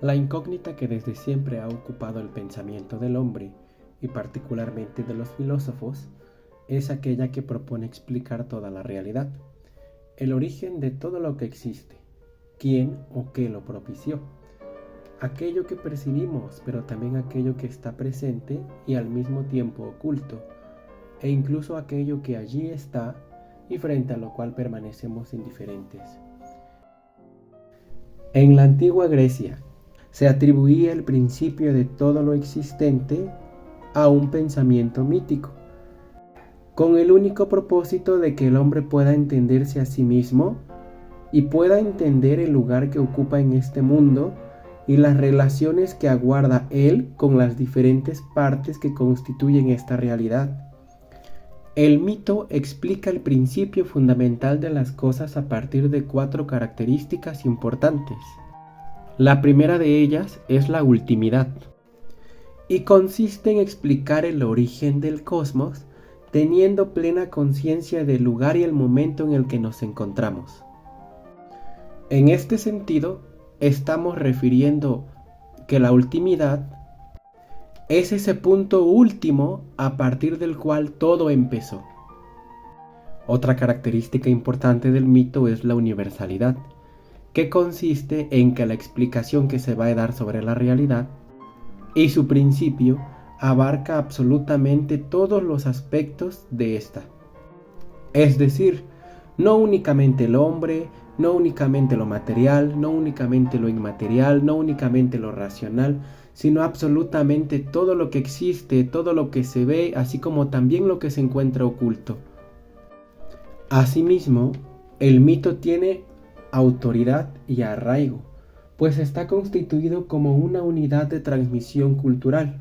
La incógnita que desde siempre ha ocupado el pensamiento del hombre, y particularmente de los filósofos, es aquella que propone explicar toda la realidad, el origen de todo lo que existe, quién o qué lo propició, aquello que percibimos, pero también aquello que está presente y al mismo tiempo oculto, e incluso aquello que allí está y frente a lo cual permanecemos indiferentes. En la antigua Grecia se atribuía el principio de todo lo existente a un pensamiento mítico, con el único propósito de que el hombre pueda entenderse a sí mismo y pueda entender el lugar que ocupa en este mundo y las relaciones que aguarda él con las diferentes partes que constituyen esta realidad. El mito explica el principio fundamental de las cosas a partir de 4 características importantes. La primera de ellas es la ultimidad, y consiste en explicar el origen del cosmos teniendo plena conciencia del lugar y el momento en el que nos encontramos. En este sentido, estamos refiriendo que la ultimidad es ese punto último a partir del cual todo empezó. Otra característica importante del mito es la universalidad, que consiste en que la explicación que se va a dar sobre la realidad y su principio abarca absolutamente todos los aspectos de esta. Es decir, no únicamente el hombre, no únicamente lo material, no únicamente lo inmaterial, no únicamente lo racional, sino absolutamente todo lo que existe, todo lo que se ve, así como también lo que se encuentra oculto. Asimismo, el mito tiene autoridad y arraigo, pues está constituido como una unidad de transmisión cultural.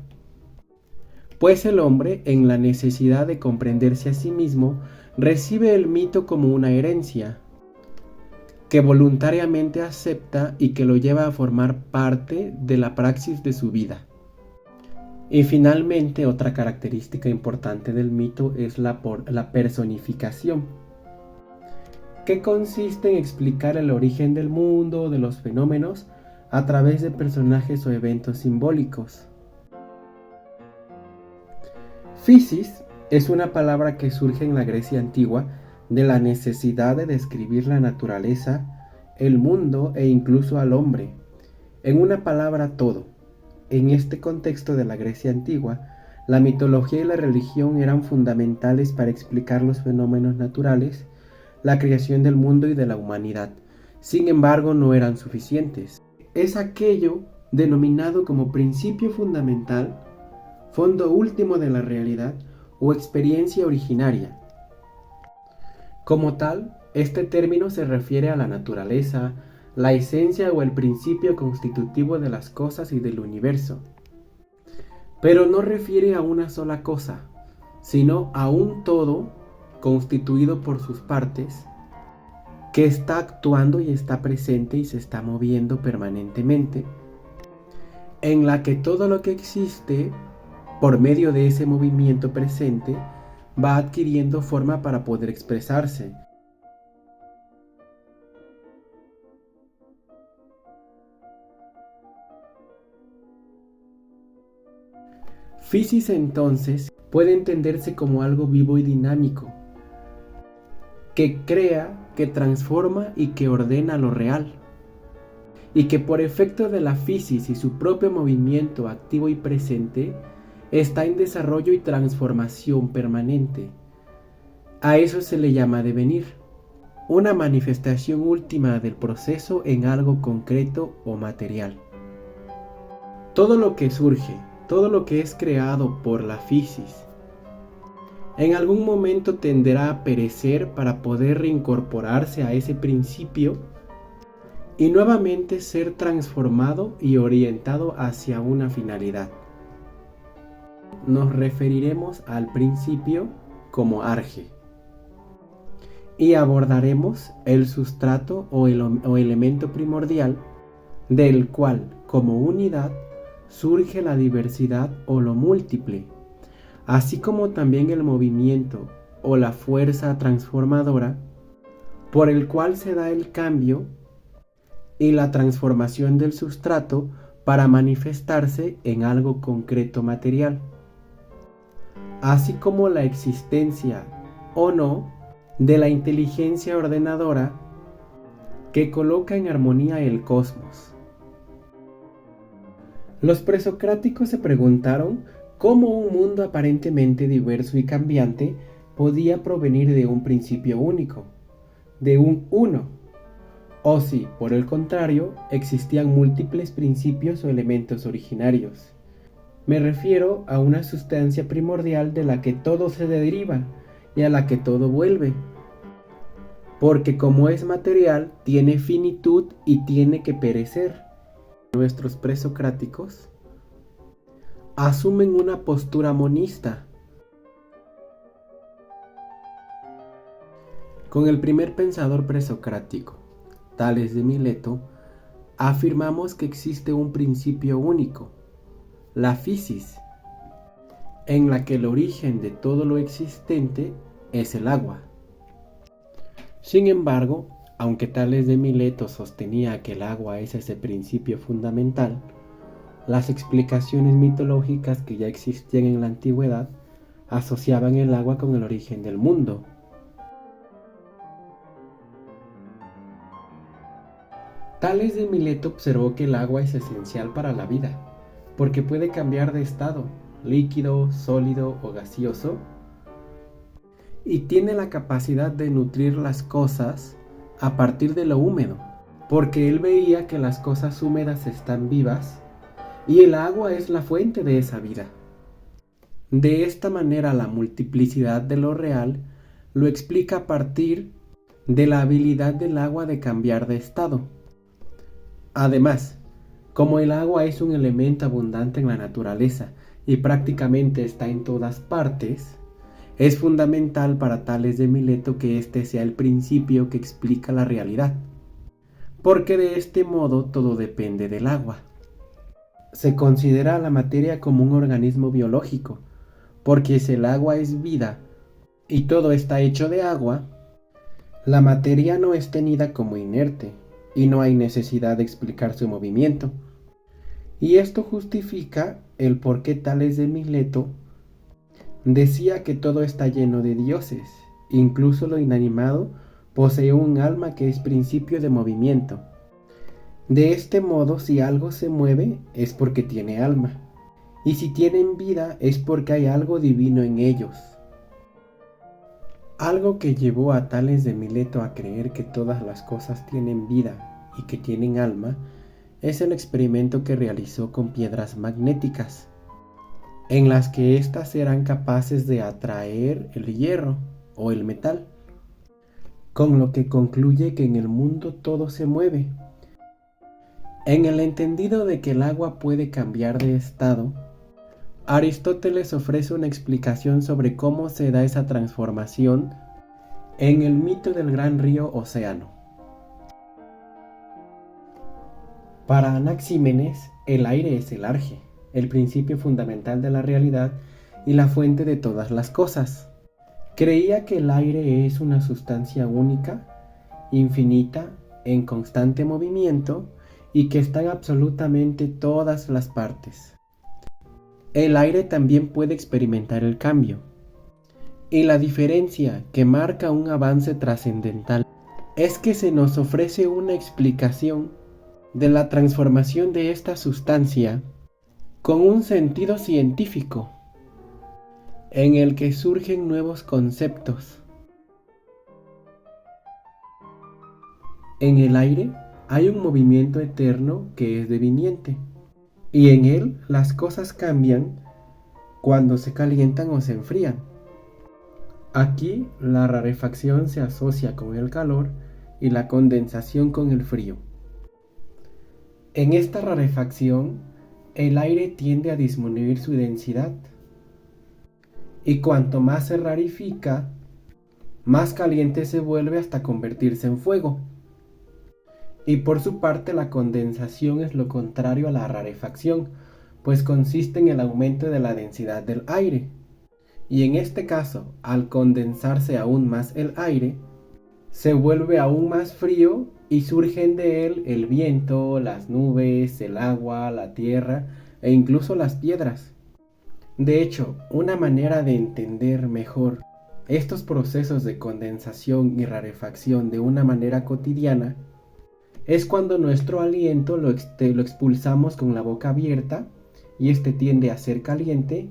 Pues el hombre, en la necesidad de comprenderse a sí mismo, recibe el mito como una herencia, que voluntariamente acepta y que lo lleva a formar parte de la praxis de su vida. Y finalmente, otra característica importante del mito es la personificación, que consiste en explicar el origen del mundo o de los fenómenos a través de personajes o eventos simbólicos. Physis es una palabra que surge en la Grecia antigua de la necesidad de describir la naturaleza, el mundo e incluso al hombre. En una palabra, todo. En este contexto de la Grecia antigua, la mitología y la religión eran fundamentales para explicar los fenómenos naturales, la creación del mundo y de la humanidad. Sin embargo, no eran suficientes. Es aquello denominado como principio fundamental, fondo último de la realidad o experiencia originaria. Como tal, este término se refiere a la naturaleza, la esencia o el principio constitutivo de las cosas y del universo. Pero no refiere a una sola cosa, sino a un todo constituido por sus partes, que está actuando y está presente y se está moviendo permanentemente, en la que todo lo que existe, por medio de ese movimiento presente, va adquiriendo forma para poder expresarse. Physis entonces puede entenderse como algo vivo y dinámico, que crea, que transforma y que ordena lo real, y que por efecto de la physis y su propio movimiento activo y presente, está en desarrollo y transformación permanente. A eso se le llama devenir, una manifestación última del proceso en algo concreto o material. Todo lo que surge, todo lo que es creado por la physis, en algún momento tenderá a perecer para poder reincorporarse a ese principio y nuevamente ser transformado y orientado hacia una finalidad. Nos referiremos al principio como arge y abordaremos el sustrato o elemento primordial del cual como unidad surge la diversidad o lo múltiple, así como también el movimiento o la fuerza transformadora por el cual se da el cambio y la transformación del sustrato para manifestarse en algo concreto material, así como la existencia o no de la inteligencia ordenadora que coloca en armonía el cosmos. Los presocráticos se preguntaron cómo un mundo aparentemente diverso y cambiante podía provenir de un principio único, de un uno, o si, por el contrario, existían múltiples principios o elementos originarios. Me refiero a una sustancia primordial de la que todo se deriva y a la que todo vuelve, porque como es material, tiene finitud y tiene que perecer. Nuestros presocráticos asumen una postura monista. Con el primer pensador presocrático, Tales de Mileto, afirmamos que existe un principio único, la physis, en la que el origen de todo lo existente es el agua. Sin embargo, aunque Tales de Mileto sostenía que el agua es ese principio fundamental, las explicaciones mitológicas que ya existían en la antigüedad asociaban el agua con el origen del mundo. Tales de Mileto observó que el agua es esencial para la vida, porque puede cambiar de estado, líquido, sólido o gaseoso, y tiene la capacidad de nutrir las cosas a partir de lo húmedo, porque él veía que las cosas húmedas están vivas y el agua es la fuente de esa vida. De esta manera la multiplicidad de lo real lo explica a partir de la habilidad del agua de cambiar de estado. Además, como el agua es un elemento abundante en la naturaleza y prácticamente está en todas partes, es fundamental para Tales de Mileto que este sea el principio que explica la realidad, porque de este modo todo depende del agua. Se considera a la materia como un organismo biológico, porque si el agua es vida y todo está hecho de agua, la materia no es tenida como inerte y no hay necesidad de explicar su movimiento. Y esto justifica el por qué Tales de Mileto decía que todo está lleno de dioses, incluso lo inanimado posee un alma que es principio de movimiento. De este modo, si algo se mueve es porque tiene alma, y si tienen vida es porque hay algo divino en ellos. Algo que llevó a Tales de Mileto a creer que todas las cosas tienen vida y que tienen alma es el experimento que realizó con piedras magnéticas, en las que éstas eran capaces de atraer el hierro o el metal, con lo que concluye que en el mundo todo se mueve. En el entendido de que el agua puede cambiar de estado, Aristóteles ofrece una explicación sobre cómo se da esa transformación en el mito del gran río Océano. Para Anaxímenes, el aire es el arge, el principio fundamental de la realidad y la fuente de todas las cosas. Creía que el aire es una sustancia única, infinita, en constante movimiento y que está en absolutamente todas las partes. El aire también puede experimentar el cambio. Y la diferencia que marca un avance trascendental es que se nos ofrece una explicación de la transformación de esta sustancia con un sentido científico, en el que surgen nuevos conceptos. En el aire hay un movimiento eterno que es deviniente, y en él las cosas cambian cuando se calientan o se enfrían. Aquí la rarefacción se asocia con el calor y la condensación con el frío. En esta rarefacción, el aire tiende a disminuir su densidad, y cuanto más se rarifica, más caliente se vuelve hasta convertirse en fuego. Y por su parte la condensación es lo contrario a la rarefacción, pues consiste en el aumento de la densidad del aire. Y en este caso, al condensarse aún más el aire, se vuelve aún más frío y surgen de él el viento, las nubes, el agua, la tierra e incluso las piedras. De hecho, una manera de entender mejor estos procesos de condensación y rarefacción de una manera cotidiana es cuando nuestro aliento lo expulsamos con la boca abierta y este tiende a ser caliente,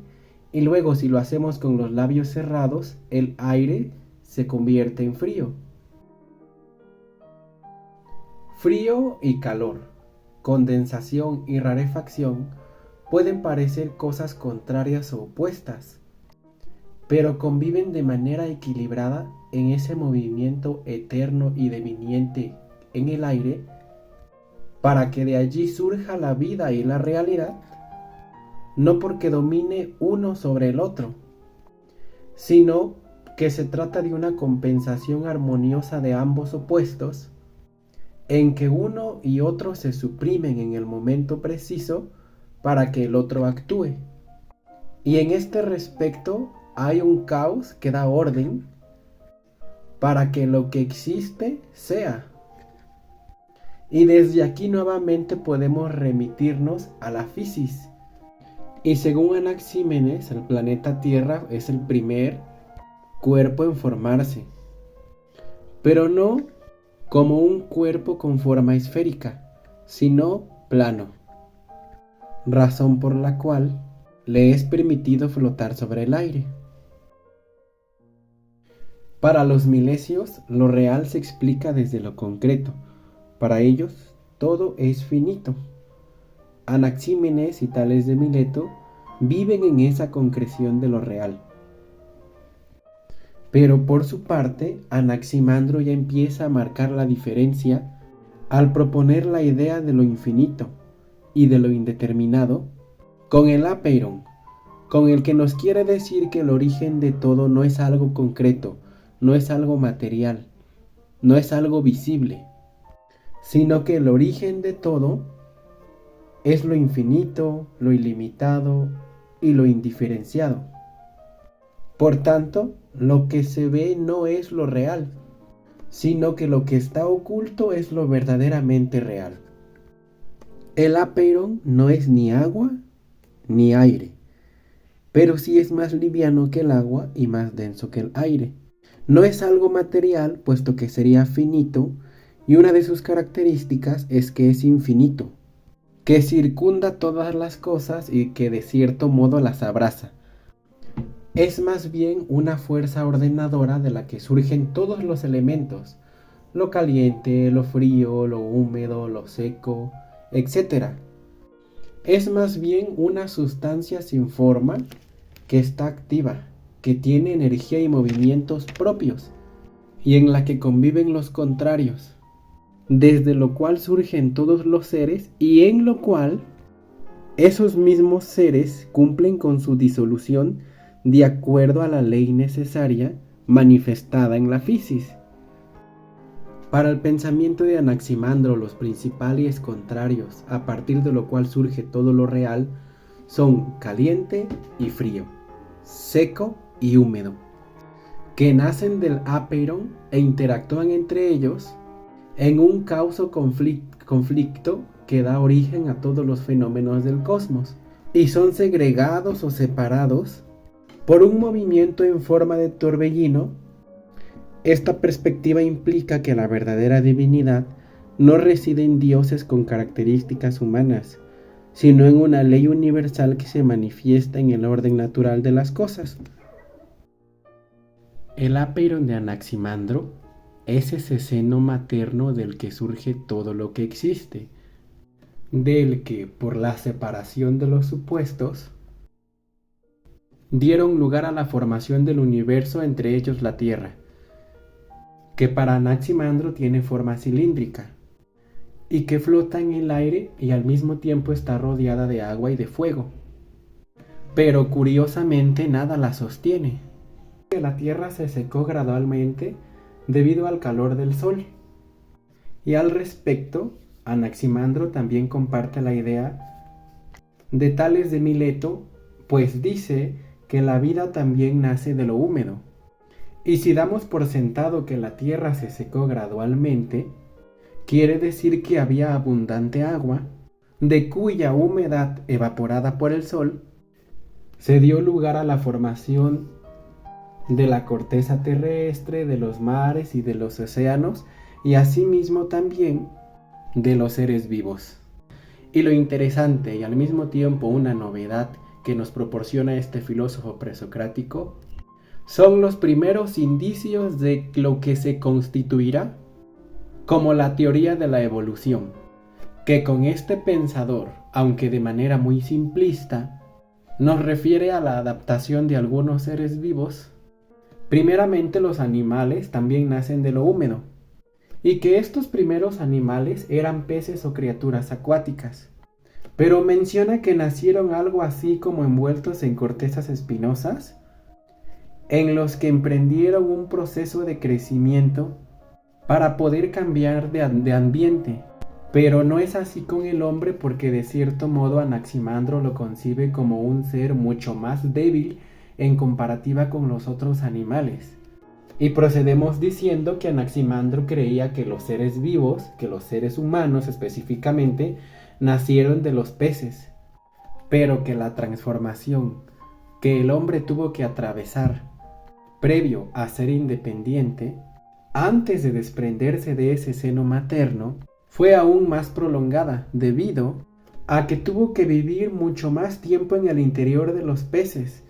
y luego si lo hacemos con los labios cerrados, el aire se convierte en frío. Frío y calor, condensación y rarefacción pueden parecer cosas contrarias o opuestas, pero conviven de manera equilibrada en ese movimiento eterno y deviniente en el aire para que de allí surja la vida y la realidad, no porque domine uno sobre el otro, sino que se trata de una compensación armoniosa de ambos opuestos, en que uno y otro se suprimen en el momento preciso para que el otro actúe. Y en este respecto hay un caos que da orden para que lo que existe sea. Y desde aquí nuevamente podemos remitirnos a la fisis. Y según Anaxímenes, el planeta Tierra es el primer cuerpo en formarse, pero no como un cuerpo con forma esférica, sino plano, razón por la cual le es permitido flotar sobre el aire. Para los milesios, lo real se explica desde lo concreto. Para ellos, todo es finito. Anaxímenes y Tales de Mileto viven en esa concreción de lo real. Pero por su parte, Anaximandro ya empieza a marcar la diferencia al proponer la idea de lo infinito y de lo indeterminado con el apeiron, con el que nos quiere decir que el origen de todo no es algo concreto, no es algo material, no es algo visible, sino que el origen de todo es lo infinito, lo ilimitado y lo indiferenciado. Por tanto, lo que se ve no es lo real, sino que lo que está oculto es lo verdaderamente real. El apeiron no es ni agua ni aire, pero sí es más liviano que el agua y más denso que el aire. No es algo material, puesto que sería finito, y una de sus características es que es infinito, que circunda todas las cosas y que de cierto modo las abraza. Es más bien una fuerza ordenadora de la que surgen todos los elementos, lo caliente, lo frío, lo húmedo, lo seco, etc. Es más bien una sustancia sin forma que está activa, que tiene energía y movimientos propios, y en la que conviven los contrarios, desde lo cual surgen todos los seres y en lo cual esos mismos seres cumplen con su disolución de acuerdo a la ley necesaria manifestada en la fisis. Para el pensamiento de Anaximandro, los principales contrarios, a partir de lo cual surge todo lo real, son caliente y frío, seco y húmedo, que nacen del apeiron e interactúan entre ellos en un causo conflicto que da origen a todos los fenómenos del cosmos, y son segregados o separados por un movimiento en forma de torbellino. Esta perspectiva implica que la verdadera divinidad no reside en dioses con características humanas, sino en una ley universal que se manifiesta en el orden natural de las cosas. El apeiron de Anaximandro es ese seno materno del que surge todo lo que existe, del que, por la separación de los supuestos, dieron lugar a la formación del universo, entre ellos la Tierra, que para Anaximandro tiene forma cilíndrica, y que flota en el aire y al mismo tiempo está rodeada de agua y de fuego. Pero curiosamente nada la sostiene. La Tierra se secó gradualmente debido al calor del Sol. Y al respecto, Anaximandro también comparte la idea de Tales de Mileto, pues dice que la vida también nace de lo húmedo. Y si damos por sentado que la tierra se secó gradualmente, quiere decir que había abundante agua, de cuya humedad evaporada por el sol se dio lugar a la formación de la corteza terrestre, de los mares y de los océanos, y asimismo también de los seres vivos. Y lo interesante y al mismo tiempo una novedad que nos proporciona este filósofo presocrático son los primeros indicios de lo que se constituirá como la teoría de la evolución, que con este pensador, aunque de manera muy simplista, nos refiere a la adaptación de algunos seres vivos. Primeramente, los animales también nacen de lo húmedo, y que estos primeros animales eran peces o criaturas acuáticas, pero menciona que nacieron algo así como envueltos en cortezas espinosas, en los que emprendieron un proceso de crecimiento para poder cambiar de ambiente. Pero no es así con el hombre, porque de cierto modo Anaximandro lo concibe como un ser mucho más débil en comparativa con los otros animales. Y procedemos diciendo que Anaximandro creía que los seres vivos, que los seres humanos específicamente, nacieron de los peces, pero que la transformación que el hombre tuvo que atravesar previo a ser independiente, antes de desprenderse de ese seno materno, fue aún más prolongada debido a que tuvo que vivir mucho más tiempo en el interior de los peces,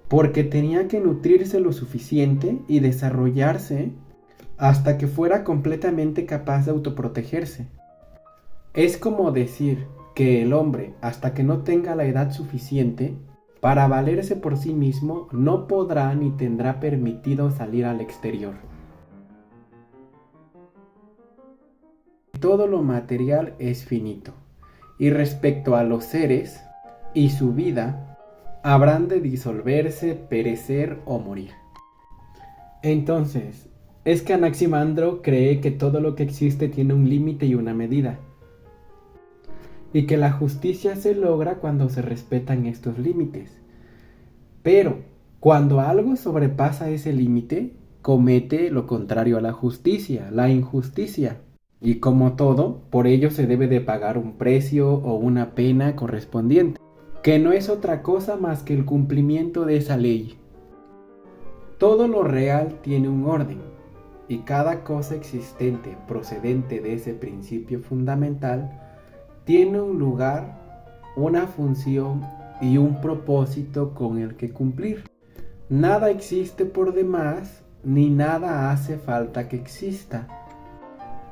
porque tenía que nutrirse lo suficiente y desarrollarse hasta que fuera completamente capaz de autoprotegerse. Es como decir que el hombre, hasta que no tenga la edad suficiente para valerse por sí mismo, no podrá ni tendrá permitido salir al exterior. Todo lo material es finito, y respecto a los seres y su vida, habrán de disolverse, perecer o morir. Entonces, es que Anaximandro cree que todo lo que existe tiene un límite y una medida, y que la justicia se logra cuando se respetan estos límites. Pero cuando algo sobrepasa ese límite, comete lo contrario a la justicia, la injusticia. Y como todo, por ello se debe de pagar un precio o una pena correspondiente, que no es otra cosa más que el cumplimiento de esa ley. Todo lo real tiene un orden, y cada cosa existente procedente de ese principio fundamental tiene un lugar, una función y un propósito con el que cumplir. Nada existe por demás, ni nada hace falta que exista.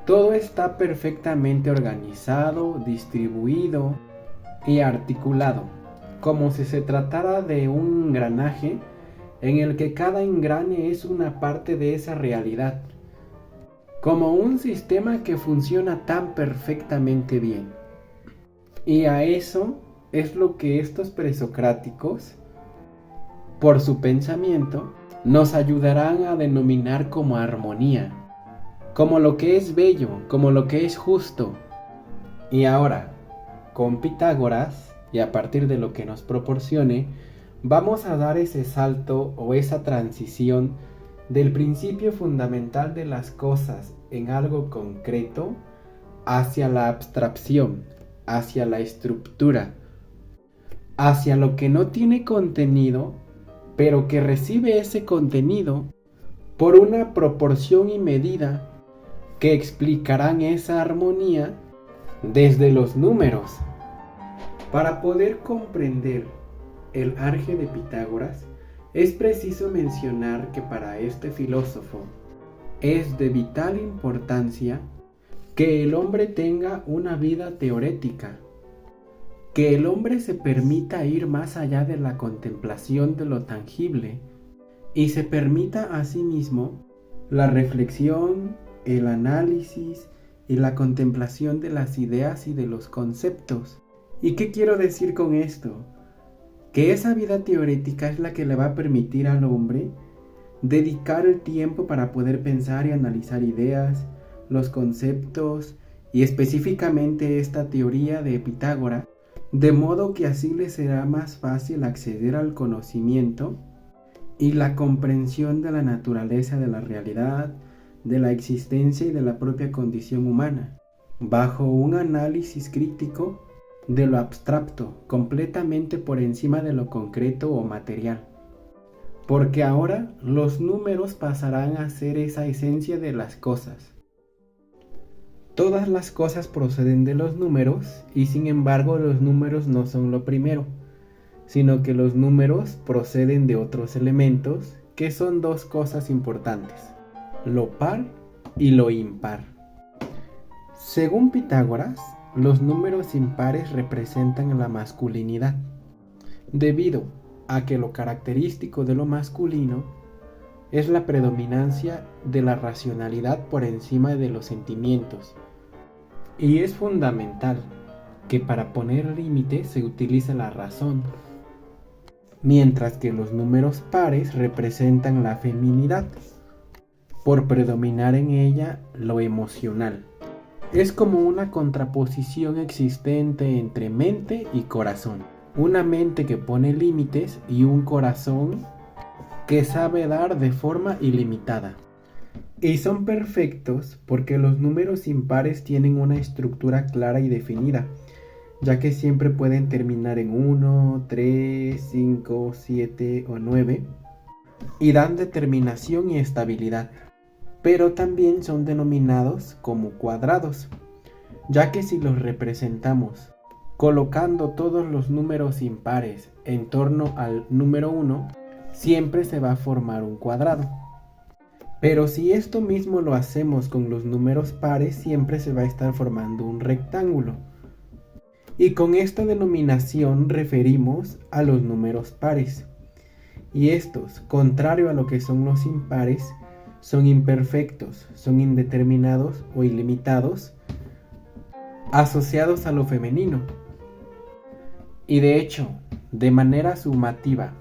Todo está perfectamente organizado, distribuido y articulado, como si se tratara de un engranaje en el que cada engrane es una parte de esa realidad, como un sistema que funciona tan perfectamente bien. Y a eso es lo que estos presocráticos, por su pensamiento, nos ayudarán a denominar como armonía, como lo que es bello, como lo que es justo. Y ahora, con Pitágoras, y a partir de lo que nos proporcione, vamos a dar ese salto o esa transición del principio fundamental de las cosas en algo concreto hacia la abstracción, hacia la estructura, hacia lo que no tiene contenido, pero que recibe ese contenido por una proporción y medida que explicarán esa armonía desde los números. Para poder comprender el arge de Pitágoras, es preciso mencionar que para este filósofo es de vital importancia que el hombre tenga una vida teorética, que el hombre se permita ir más allá de la contemplación de lo tangible y se permita a sí mismo la reflexión, el análisis y la contemplación de las ideas y de los conceptos. ¿Y qué quiero decir con esto? Que esa vida teórica es la que le va a permitir al hombre dedicar el tiempo para poder pensar y analizar ideas, los conceptos y específicamente esta teoría de Pitágoras, de modo que así le será más fácil acceder al conocimiento y la comprensión de la naturaleza de la realidad, de la existencia y de la propia condición humana, bajo un análisis crítico de lo abstracto, completamente por encima de lo concreto o material. Porque ahora los números pasarán a ser esa esencia de las cosas. Todas las cosas proceden de los números y sin embargo los números no son lo primero, sino que los números proceden de otros elementos que son dos cosas importantes, lo par y lo impar. Según Pitágoras, los números impares representan la masculinidad, debido a que lo característico de lo masculino es la predominancia de la racionalidad por encima de los sentimientos. Y es fundamental que para poner límites se utilice la razón, mientras que los números pares representan la feminidad, por predominar en ella lo emocional. Es como una contraposición existente entre mente y corazón. Una mente que pone límites y un corazón que sabe dar de forma ilimitada. Y son perfectos porque los números impares tienen una estructura clara y definida, ya que siempre pueden terminar en 1, 3, 5, 7 o 9 y dan determinación y estabilidad. Pero también son denominados como cuadrados, ya que si los representamos colocando todos los números impares en torno al número 1, siempre se va a formar un cuadrado. Pero si esto mismo lo hacemos con los números pares, siempre se va a estar formando un rectángulo. Y con esta denominación referimos a los números pares. Y estos, contrario a lo que son los impares, son imperfectos, son indeterminados o ilimitados, asociados a lo femenino. Y de hecho, de manera sumativa,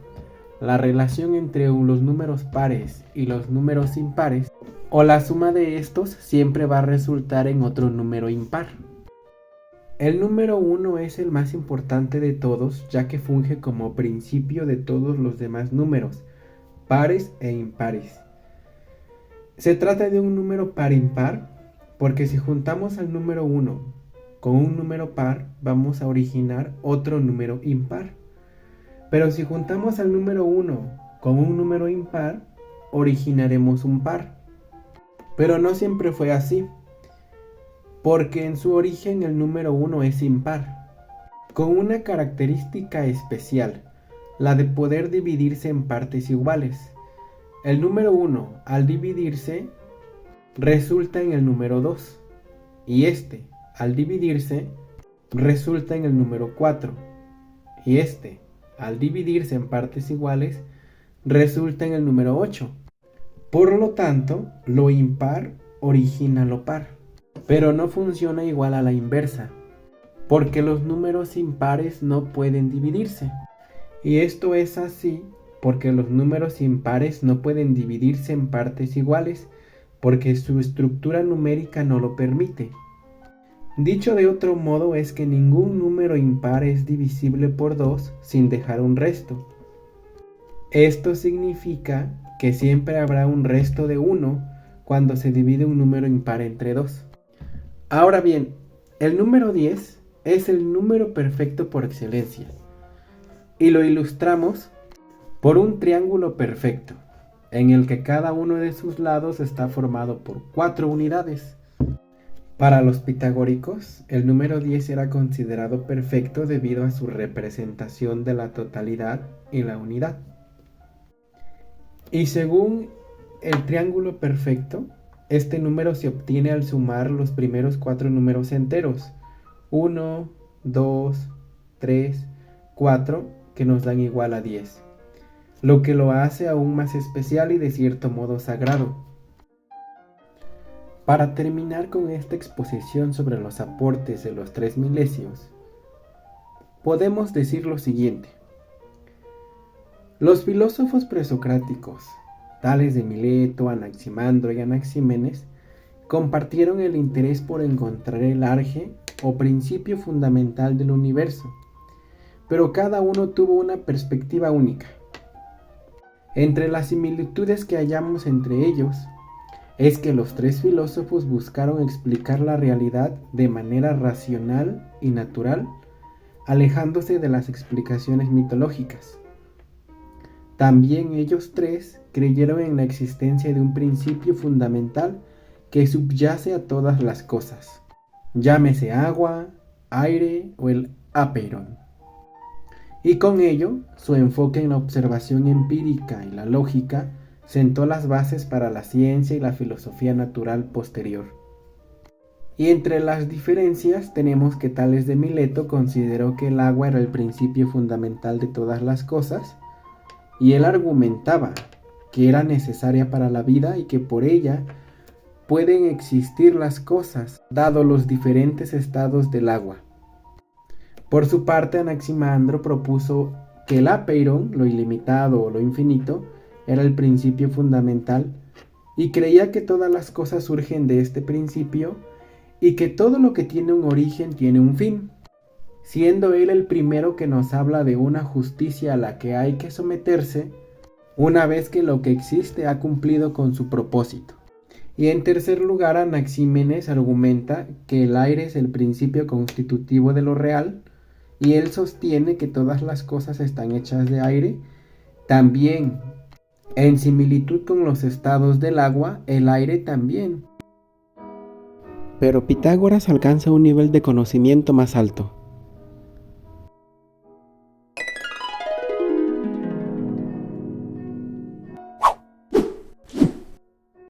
la relación entre los números pares y los números impares, o la suma de estos, siempre va a resultar en otro número impar. El número 1 es el más importante de todos, ya que funge como principio de todos los demás números, pares e impares. Se trata de un número par impar, porque si juntamos al número 1 con un número par, vamos a originar otro número impar. Pero si juntamos al número 1 con un número impar, originaremos un par. Pero no siempre fue así, porque en su origen el número 1 es impar, con una característica especial, la de poder dividirse en partes iguales. El número 1, al dividirse, resulta en el número 2, y este, al dividirse, resulta en el número 4, y este, al dividirse en partes iguales, resulta en el número 8. Por lo tanto, lo impar origina lo par. Pero no funciona igual a la inversa, porque los números impares no pueden dividirse. Y esto es así porque los números impares no pueden dividirse en partes iguales, porque su estructura numérica no lo permite. Dicho de otro modo es que ningún número impar es divisible por 2 sin dejar un resto. Esto significa que siempre habrá un resto de 1 cuando se divide un número impar entre 2. Ahora bien, el número 10 es el número perfecto por excelencia, y lo ilustramos por un triángulo perfecto, en el que cada uno de sus lados está formado por 4 unidades. Para los pitagóricos, el número 10 era considerado perfecto debido a su representación de la totalidad y la unidad. Y según el triángulo perfecto, este número se obtiene al sumar los primeros 4 números enteros, 1, 2, 3, 4, que nos dan igual a 10, lo que lo hace aún más especial y de cierto modo sagrado. Para terminar con esta exposición sobre los aportes de los 3 milesios, podemos decir lo siguiente. Los filósofos presocráticos, tales de Mileto, Anaximandro y Anaxímenes, compartieron el interés por encontrar el arje o principio fundamental del universo, pero cada uno tuvo una perspectiva única. Entre las similitudes que hallamos entre ellos, es que los tres filósofos buscaron explicar la realidad de manera racional y natural, alejándose de las explicaciones mitológicas. También ellos tres creyeron en la existencia de un principio fundamental que subyace a todas las cosas, llámese agua, aire o el apeiron. Y con ello, su enfoque en la observación empírica y la lógica sentó las bases para la ciencia y la filosofía natural posterior. Y entre las diferencias tenemos que Tales de Mileto consideró que el agua era el principio fundamental de todas las cosas, y él argumentaba que era necesaria para la vida y que por ella pueden existir las cosas, dado los diferentes estados del agua. Por su parte, Anaximandro propuso que el apeiron, lo ilimitado o lo infinito, era el principio fundamental y creía que todas las cosas surgen de este principio y que todo lo que tiene un origen tiene un fin, siendo él el primero que nos habla de una justicia a la que hay que someterse una vez que lo que existe ha cumplido con su propósito. Y en tercer lugar, Anaxímenes argumenta que el aire es el principio constitutivo de lo real, y él sostiene que todas las cosas están hechas de aire. También, en similitud con los estados del agua, el aire también. Pero Pitágoras alcanza un nivel de conocimiento más alto.